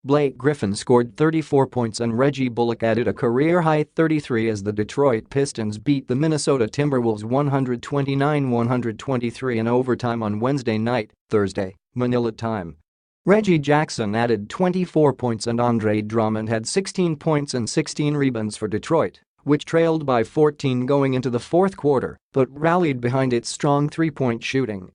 Blake Griffin scored 34 points and Reggie Bullock added a career-high 33 as the Detroit Pistons beat the Minnesota Timberwolves 129-123 in overtime on Wednesday night, Thursday, Manila time. Reggie Jackson added 24 points and Andre Drummond had 16 points and 16 rebounds for Detroit, which trailed by 14 going into the fourth quarter but rallied behind its strong three-point shooting.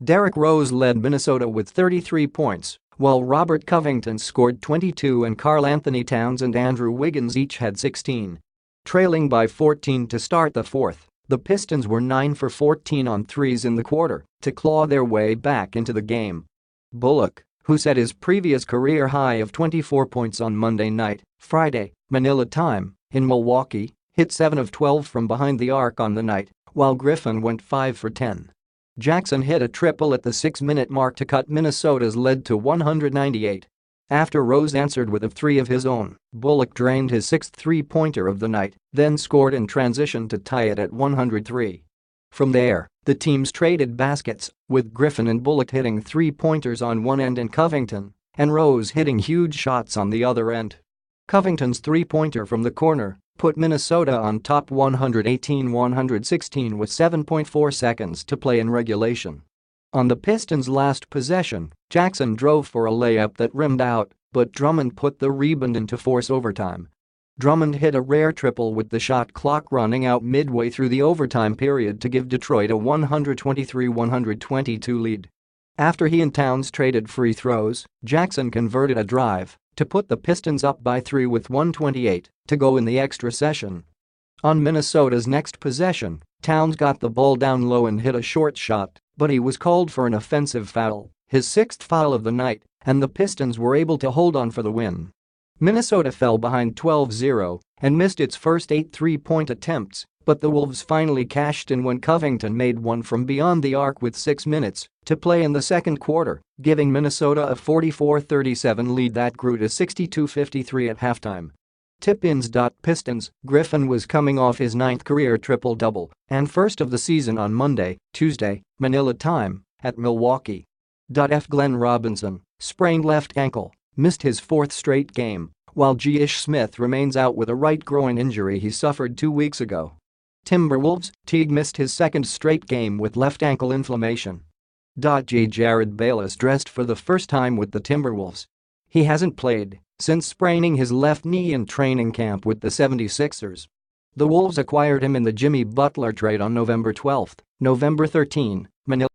Derrick Rose led Minnesota with 33 points, while Robert Covington scored 22 and Karl-Anthony Towns and Andrew Wiggins each had 16. Trailing by 14 to start the fourth, the Pistons were 9 for 14 on threes in the quarter to claw their way back into the game. Bullock, who set his previous career high of 24 points on Monday night, Friday, Manila time, in Milwaukee, hit 7 of 12 from behind the arc on the night, while Griffin went 5 for 10. Jackson hit a triple at the 6-minute mark to cut Minnesota's lead to 198. After Rose answered with a three of his own, Bullock drained his sixth three-pointer of the night, then scored in transition to tie it at 103. From there, the teams traded baskets, with Griffin and Bullock hitting three-pointers on one end and Covington and Rose hitting huge shots on the other end. Covington's three-pointer from the corner put Minnesota on top 118-116 with 7.4 seconds to play in regulation. On the Pistons' last possession, Jackson drove for a layup that rimmed out, but Drummond put the rebound in to force overtime. Drummond hit a rare triple with the shot clock running out midway through the overtime period to give Detroit a 123-122 lead. After he and Towns traded free throws, Jackson converted a drive to put the Pistons up by 3 with 1:28 to go in the extra session. On Minnesota's next possession, Towns got the ball down low and hit a short shot, but he was called for an offensive foul, his sixth foul of the night, and the Pistons were able to hold on for the win. Minnesota fell behind 12-0 and missed its first 8 three-point attempts, but the Wolves finally cashed in when Covington made one from beyond the arc with 6 minutes to play in the second quarter, giving Minnesota a 44-37 lead that grew to 62-53 at halftime. Tip-ins. Pistons. Griffin was coming off his ninth career triple-double and first of the season on Monday, Tuesday, Manila time, at Milwaukee. Glenn Robinson, sprained left ankle, missed his fourth straight game, while J.Ish Smith remains out with a right groin injury he suffered 2 weeks ago. Timberwolves. Teague missed his second straight game with left ankle inflammation. Jared Bayless dressed for the first time with the Timberwolves. He hasn't played since spraining his left knee in training camp with the 76ers. The Wolves acquired him in the Jimmy Butler trade on November 12, November 13, Manila.